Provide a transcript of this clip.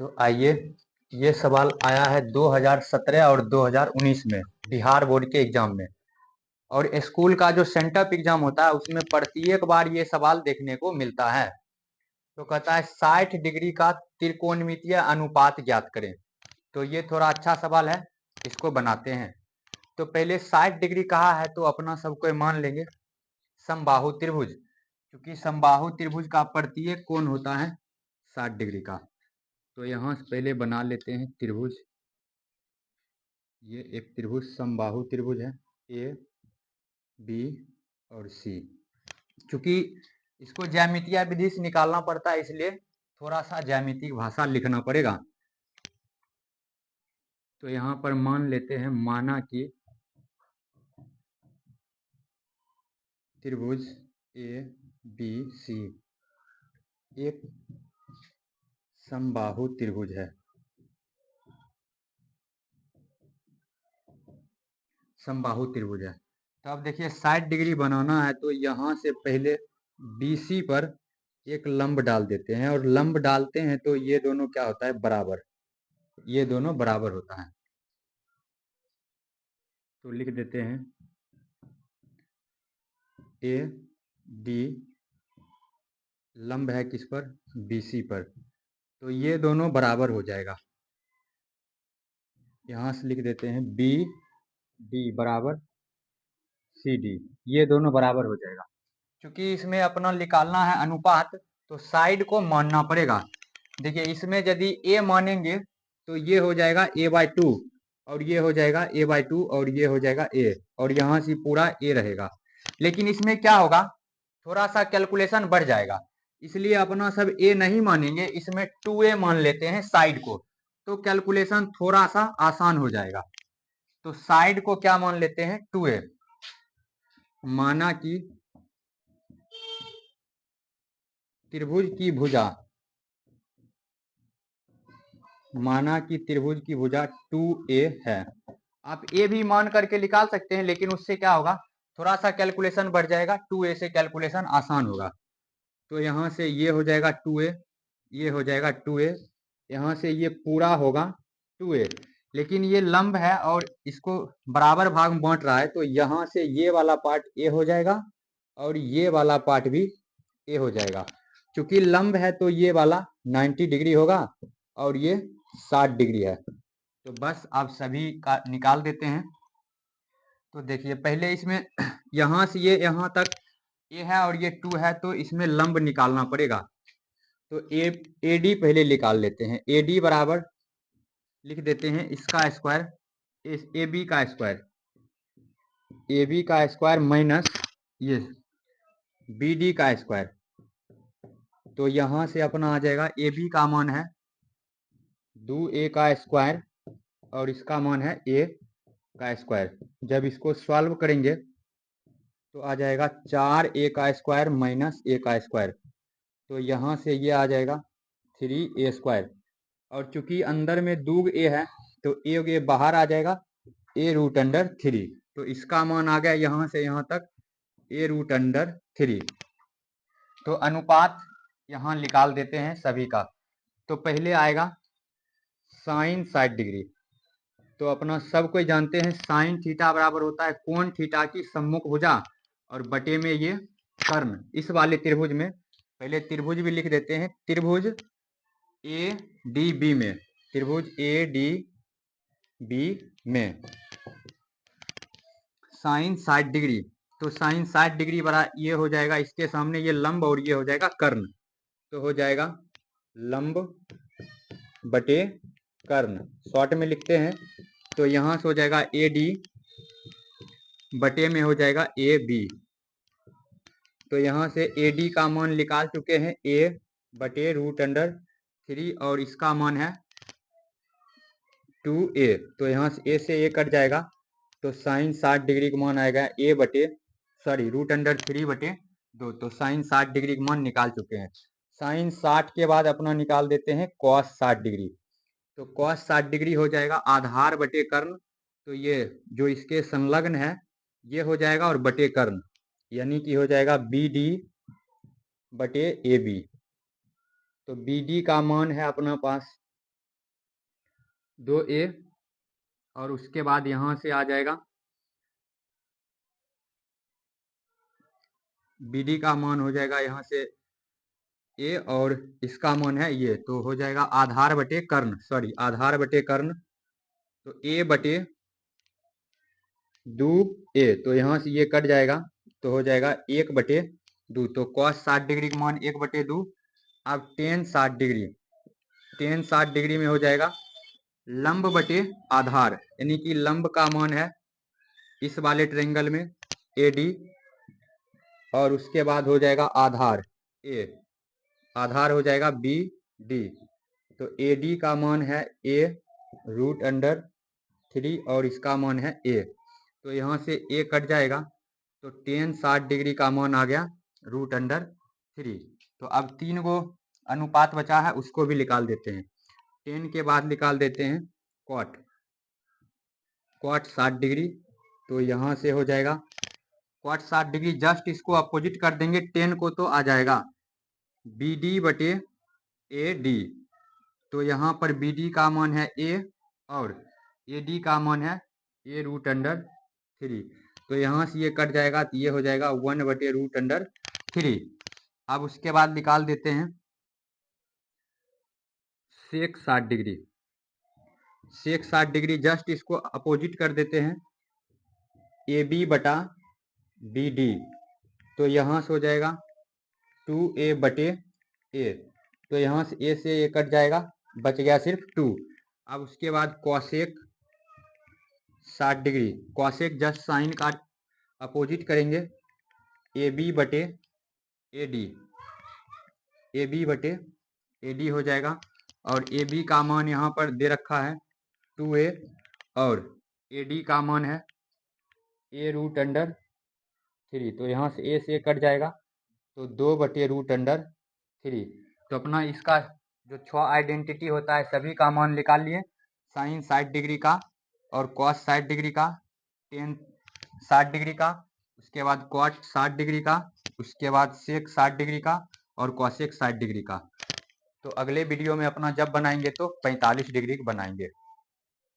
तो आइए, ये सवाल आया है 2017 और 2019 में बिहार बोर्ड के एग्जाम में। और स्कूल का जो सेंटअप एग्जाम होता है उसमें प्रत्येक बार ये सवाल देखने को मिलता है। तो कहता है 60 डिग्री का त्रिकोणमितीय अनुपात ज्ञात करें। तो ये थोड़ा अच्छा सवाल है, इसको बनाते हैं। तो पहले 60 डिग्री कहा है तो अपना सबको मान लेंगे समबाहु त्रिभुज, क्योंकि समबाहु त्रिभुज का प्रत्येक कोण होता है 60 डिग्री का। तो यहाँ से पहले बना लेते हैं त्रिभुज। ये एक त्रिभुज समबाहु त्रिभुज है, ए बी और सी। क्योंकि इसको ज्यामितीय विधि से निकालना पड़ता है, इसलिए थोड़ा सा ज्यामितीय भाषा लिखना पड़ेगा। तो यहाँ पर मान लेते हैं, माना कि त्रिभुज ए बी सी एक समबाहु त्रिभुज है। समबाहु त्रिभुज है। तो अब देखिए 60 डिग्री बनाना है तो यहाँ से पहले BC पर एक लंब डाल देते हैं, और लंब डालते हैं तो ये दोनों क्या होता है, बराबर। ये दोनों बराबर होता है। तो लिख देते हैं ए डी लंब है किस पर, BC पर। तो ये दोनों बराबर हो जाएगा। यहाँ से लिख देते हैं BD बराबर CD, ये दोनों बराबर हो जाएगा। क्योंकि इसमें अपना निकालना है अनुपात, तो साइड को मानना पड़ेगा। देखिए इसमें यदि A मानेंगे तो ये हो जाएगा A/2, और ये हो जाएगा A/2, और ये हो जाएगा A, और यहाँ से पूरा A रहेगा। लेकिन इसमें क्या होगा, थोड़ा सा कैलकुलेशन बढ़ जाएगा, इसलिए अपना सब A नहीं मानेंगे, इसमें 2A मान लेते हैं साइड को। तो कैलकुलेशन थोड़ा सा आसान हो जाएगा। तो साइड को क्या मान लेते हैं, 2A। माना कि त्रिभुज की भुजा, माना कि त्रिभुज की भुजा 2A है। आप A भी मान करके निकाल सकते हैं, लेकिन उससे क्या होगा, थोड़ा सा कैलकुलेशन बढ़ जाएगा, 2A से कैलकुलेशन आसान होगा। तो यहाँ से ये हो जाएगा 2A, ये हो जाएगा 2A, यहाँ से ये पूरा होगा 2A। लेकिन ये लंब है और इसको बराबर भाग में बांट रहा है, तो यहाँ से ये वाला पार्ट A हो जाएगा और ये वाला पार्ट भी A हो जाएगा। क्योंकि लंब है तो ये वाला 90 डिग्री होगा और ये 60 डिग्री है। तो बस आप सभी का निकाल देते हैं। तो देखिए पहले इसमें यहाँ से ये यहाँ तक A है और ये 2 है, तो इसमें लंब निकालना पड़ेगा। तो AD पहले निकाल लेते हैं। AD बराबर लिख देते हैं इसका स्क्वायर, AB का स्क्वायर, AB का स्क्वायर माइनस ये BD का स्क्वायर। तो यहाँ से अपना आ जाएगा AB का मान है 2A का स्क्वायर और इसका मान है A का स्क्वायर। जब इसको सॉल्व करेंगे तो आ जाएगा 4A का स्क्वायर माइनस A का स्क्वायर। तो यहाँ से ये आ जाएगा 3A स्क्वायर, और चूंकि अंदर में 2A है तो A बाहर आ जाएगा A√3। तो इसका मान आ गया यहाँ से यहाँ तक A√3। तो अनुपात यहाँ निकाल देते हैं सभी का। तो पहले आएगा साइन 60 डिग्री। तो अपना सब कोई जानते हैं साइन थीटा बराबर होता है कोण थीटा की सम्मुख भुजा और बटे में ये कर्ण। इस वाले त्रिभुज में पहले त्रिभुज भी लिख देते हैं, त्रिभुज ADB में, त्रिभुज ADB में साइन 60 डिग्री। तो साइन 60 डिग्री बड़ा ये हो जाएगा, इसके सामने ये लंब और ये हो जाएगा कर्ण। तो हो जाएगा लंब बटे कर्ण, शॉर्ट में लिखते हैं। तो यहाँ से हो जाएगा AD बटे में हो जाएगा AB। तो यहाँ से AD का मान निकाल चुके हैं A/√3, और इसका मान है 2A। तो यहाँ से A से A कट जाएगा, तो साइन 60 डिग्री का मान आएगा √3/2। तो साइन 60 डिग्री का मान निकाल चुके हैं। साइन 60 के बाद अपना निकाल देते हैं कॉस 60 डिग्री। तो कॉस 60 डिग्री हो जाएगा आधार बटे कर्ण। तो ये जो इसके संलग्न है ये हो जाएगा और बटे कर्ण, यानी कि हो जाएगा BD बटे AB। तो BD का मान है अपना पास 2a और उसके बाद यहाँ से आ जाएगा BD का मान हो जाएगा यहाँ से a और इसका मान है ये, तो हो जाएगा आधार बटे कर्ण, सॉरी आधार बटे कर्ण, तो a बटे 2a, तो यहाँ से ये कट जाएगा तो हो जाएगा 1/2, तो cos 60 डिग्री का मान 1/2। अब tan 60 डिग्री में हो जाएगा लंब बटे आधार, यानी कि लंब का मान है इस वाले ट्रायंगल में AD और उसके बाद हो जाएगा आधार A, आधार हो जाएगा BD, तो AD का मान है a√3 और इसका मान है a, तो यहाँ से a कट जाएगा तो tan 60 डिग्री का मान आ गया √3। तो अब 3 गो अनुपात बचा है उसको भी निकाल देते हैं। tan के बाद निकाल देते हैं cot 60 डिग्री, तो यहाँ से हो जाएगा cot 60 डिग्री, जस्ट इसको अपोजिट कर देंगे tan को तो आ जाएगा BD बटे AD, तो यहाँ पर BD का मान है a और AD का मान है a√3, तो यहाँ से ये कट जाएगा तो ये हो जाएगा 1/√3। अब उसके बाद निकाल देते हैं sec 60 degree, sec 60 degree just इसको अपोजिट कर देते हैं AB बटा BD, तो यहाँ से हो जाएगा 2a बटे a, तो यहाँ से a से a कट जाएगा, बच गया सिर्फ 2। अब उसके बाद cosec 60 degree, cosec just sine का अपोजिट करेंगे AB बटे AD, AB बटे AD हो जाएगा और AB का मान यहाँ पर दे रखा है 2a और AD का मान है a√3, तो यहाँ से a से कट जाएगा तो 2/√3। तो अपना इसका जो 6 आइडेंटिटी होता है सभी का मान निकाल लिए, साइन 60 डिग्री का और cos 60 डिग्री का, tan 60 डिग्री का, उसके बाद cot 60 डिग्री का, उसके बाद sec 60 डिग्री का और cosec 60 डिग्री का। तो अगले वीडियो में अपना जब बनाएंगे तो 45 डिग्री बनाएंगे।